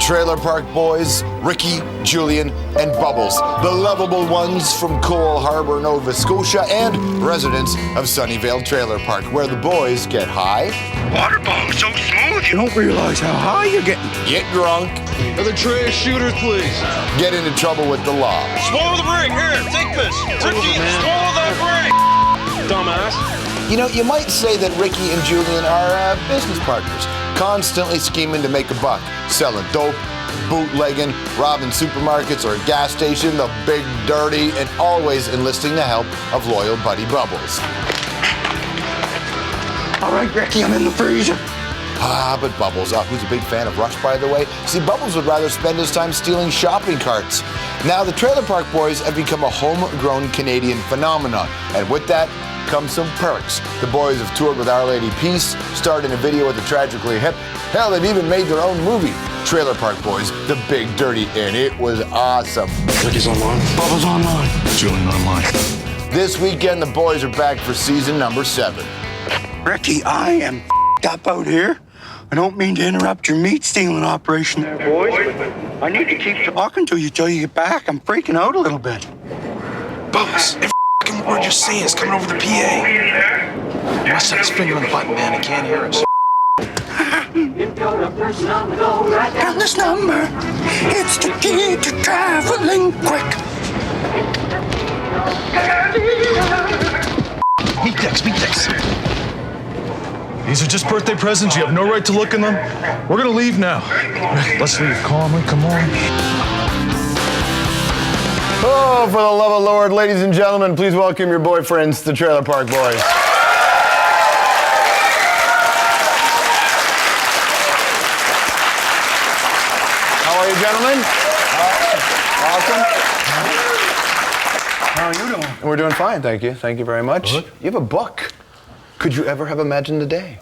Trailer Park Boys, Ricky, Julian, and Bubbles, the lovable ones from Cole Harbour, Nova Scotia, and residents of Sunnyvale Trailer Park, where the boys get high. Water bomb so smooth, you don't realize how high you're getting. Get drunk. Other trash shooters, please. Get into trouble with the law. Swallow the break. Here, take this. Ricky, swallow that break. Dumbass. You know, you might say that Ricky and Julian are business partners, constantly scheming to make a buck, selling dope, bootlegging, robbing supermarkets or a gas station, the big dirty, and always enlisting the help of loyal buddy Bubbles. All right, Ricky, I'm in the freezer. But Bubbles, who's a big fan of Rush, by the way, see, Bubbles would rather spend his time stealing shopping carts. Now, the Trailer Park Boys have become a homegrown Canadian phenomenon, and with that comes some perks. The boys have toured with Our Lady Peace, starred in a video with the Tragically Hip. Hell, they've even made their own movie, Trailer Park Boys, The Big Dirty, and it was awesome. Ricky's online. Bubbles online. Julian online. This weekend, the boys are back for season number 7. Ricky, I am up out here. I don't mean to interrupt your meat stealing operation there, boys, but I need to keep talking to you till you get back. I'm freaking out a little bit. Bubbles, every fucking word you're saying is coming over the PA. He must have his finger on the button, man. He can't hear us. And this number, it's the key to traveling quick. Meet Dex. These are just birthday presents. You have no right to look in them. We're gonna leave now. Let's leave calmly. Come on. Oh, for the love of the Lord, ladies and gentlemen, please welcome your boyfriends, the Trailer Park Boys. How are you, gentlemen? Awesome. How are you doing? We're doing fine, thank you. Thank you very much. Good. You have a book. Could you ever have imagined the day?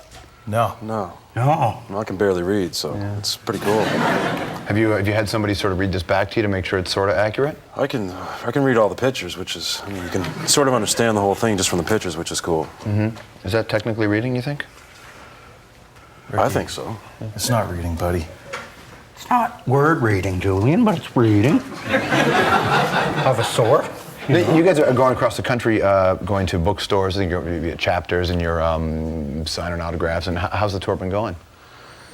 No. No. I can barely read, so it's pretty cool. Have you had somebody sort of read this back to you to make sure it's sort of accurate? I can read all the pictures, which is, I mean, you can sort of understand the whole thing just from the pictures, which is cool. Mm-hmm. Is that technically reading, you think? I think so. It's not reading, buddy. It's not word reading, Julian, but it's reading. Of a sort. You guys are going across the country, going to bookstores. I think you're at Chapters, and you're signing autographs. And how's the tour been going?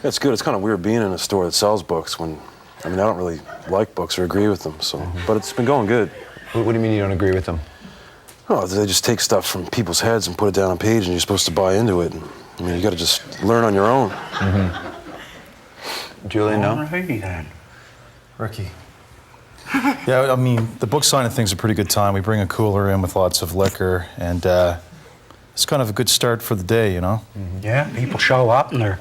It's good. It's kind of weird being in a store that sells books when, I mean, I don't really like books or agree with them. So, but it's been going good. What do you mean you don't agree with them? Oh, they just take stuff from people's heads and put it down on a page, and you're supposed to buy into it. And, I mean, you got to just learn on your own. Mm-hmm. Julian, no? Alrighty then. Ricky. Yeah, I mean, the book signing thing's a pretty good time. We bring a cooler in with lots of liquor, and it's kind of a good start for the day, you know? Mm-hmm. Yeah, people show up and they're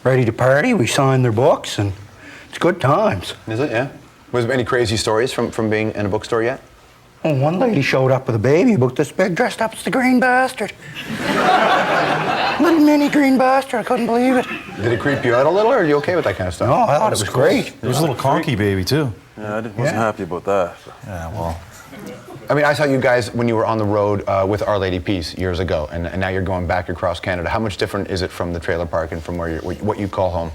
ready to party. We sign their books, and it's good times. Is it? Yeah. Was there any crazy stories from being in a bookstore yet? Well, one lady showed up with a baby about this big, dressed up as the Green Bastard. Little mini Green Bastard, I couldn't believe it. Did it creep you out a little, or are you okay with that kind of stuff? No, I thought it was great. There was a little conky baby, too. Yeah, I wasn't happy about that. Yeah, well... I mean, I saw you guys when you were on the road with Our Lady Peace years ago, and now you're going back across Canada. How much different is it from the trailer park and from where what you call home?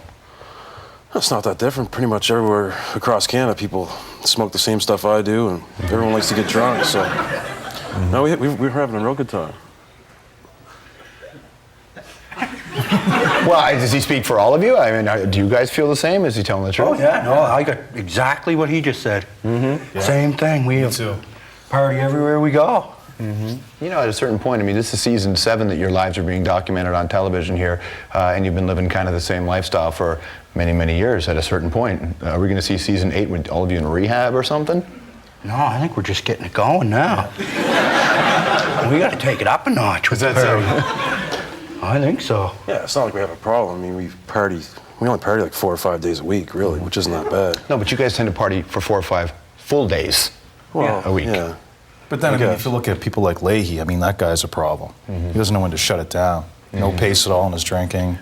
It's not that different. Pretty much everywhere across Canada, people smoke the same stuff I do, and everyone likes to get drunk, so... No, we're having a real good time. Well, does he speak for all of you? I mean, do you guys feel the same? Is he telling the truth? Oh, yeah, no, I got exactly what he just said. Mm-hmm. Yeah. Same thing. We have party everywhere we go. Mm-hmm. You know, at a certain point, I mean, this is season 7 that your lives are being documented on television here, and you've been living kind of the same lifestyle for many, many years. At a certain point, are we going to see season 8 with all of you in rehab or something? No, I think we're just getting it going now. We got to take it up a notch. Is that so? I think so. Yeah, it's not like we have a problem. I mean, we only party like 4 or 5 days a week, really, which isn't that bad. No, but you guys tend to party for 4 or 5 full days a week. Yeah. But then, I mean, if you look at people like Leahy, I mean, that guy's a problem. Mm-hmm. He doesn't know when to shut it down. No pace at all in his drinking.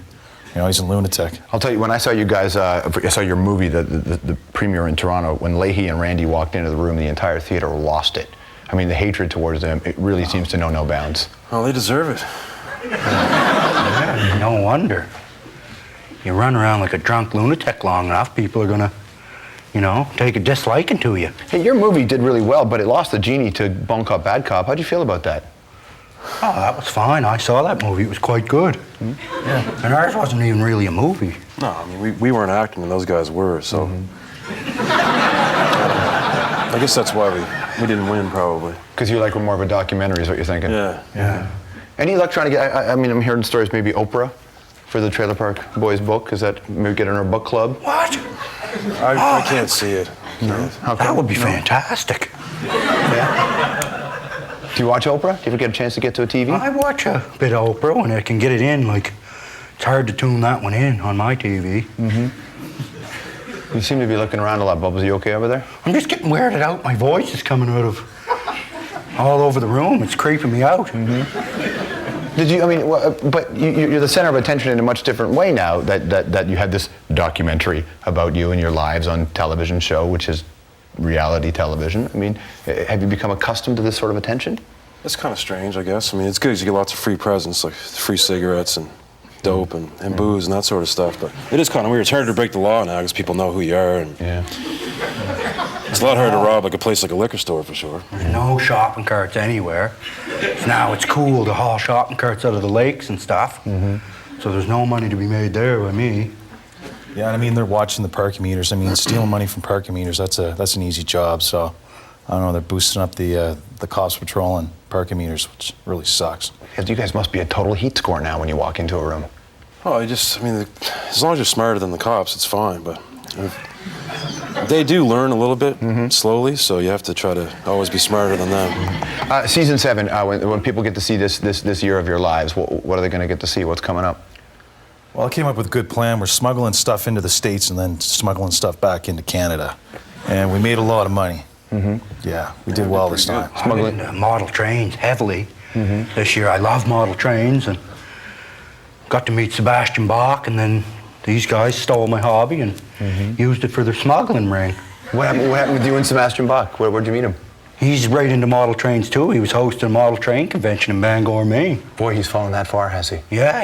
You know, he's a lunatic. I'll tell you, when I saw you guys, I saw your movie, the premiere in Toronto, when Leahy and Randy walked into the room, the entire theater lost it. I mean, the hatred towards them, it really seems to know no bounds. Oh, they deserve it. Yeah, no wonder. You run around like a drunk lunatic long enough, people are gonna you know, take a disliking to you. Hey, your movie did really well, but it lost the genie to Bone Cop, Bad Cop. How'd you feel about that? Oh, that was fine. I saw that movie. It was quite good. Mm-hmm. Yeah. And ours wasn't even really a movie. No, I mean, we weren't acting and those guys were, so... I guess that's why we didn't win, probably. Because you like more of a documentary is what you're thinking? Yeah. Any luck trying to get, I mean, I'm hearing stories, maybe Oprah for the Trailer Park Boys book? Is that maybe get in her book club? What? I can't see it. No. That would be fantastic. Yeah. Do you watch Oprah? Do you ever get a chance to get to a TV? I watch a bit of Oprah when I can get it in. Like, it's hard to tune that one in on my TV. Mm-hmm. You seem to be looking around a lot, Bubbles. Are you okay over there? I'm just getting weirded out. My voice is coming out of all over the room. It's creeping me out. Mm-hmm. Did you, I mean, but you're the center of attention in a much different way now that you had this documentary about you and your lives on television show, which is reality television. I mean, have you become accustomed to this sort of attention? It's kind of strange, I guess. I mean, it's good because you get lots of free presents, like free cigarettes and dope and booze and that sort of stuff, but it is kind of weird. It's harder to break the law now because people know who you are, and it's a lot harder to rob like a place like a liquor store, for sure. There's no shopping carts anywhere. Now it's cool to haul shopping carts out of the lakes and stuff, so there's no money to be made there by me. Yeah, and I mean, they're watching the parking meters. I mean, stealing money from parking meters, that's an easy job, so I don't know, they're boosting up the cops patrolling parking meters, which really sucks. You guys must be a total heat score now when you walk into a room. Oh, I mean, as long as you're smarter than the cops, it's fine, but they do learn a little bit slowly, so you have to try to always be smarter than them. Season 7, when people get to see this year of your lives, what are they going to get to see? What's coming up? Well, I came up with a good plan. We're smuggling stuff into the States and then smuggling stuff back into Canada. And we made a lot of money. Yeah, we did well this time. Smuggling model trains heavily this year. I love model trains, and got to meet Sebastian Bach, and then these guys stole my hobby and used it for their smuggling ring. What happened with you and Sebastian Bach? Where'd you meet him? He's right into model trains too. He was hosting a model train convention in Bangor, Maine. Boy, he's fallen that far, has he? Yeah,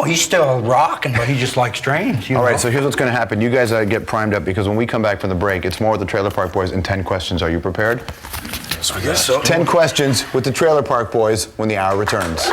he's still rocking, but he just likes trains. All right, so here's what's going to happen. You guys get primed up because when we come back from the break, it's more with the Trailer Park Boys and 10 questions. Are you prepared? I guess so. 10 questions with the Trailer Park Boys when the hour returns.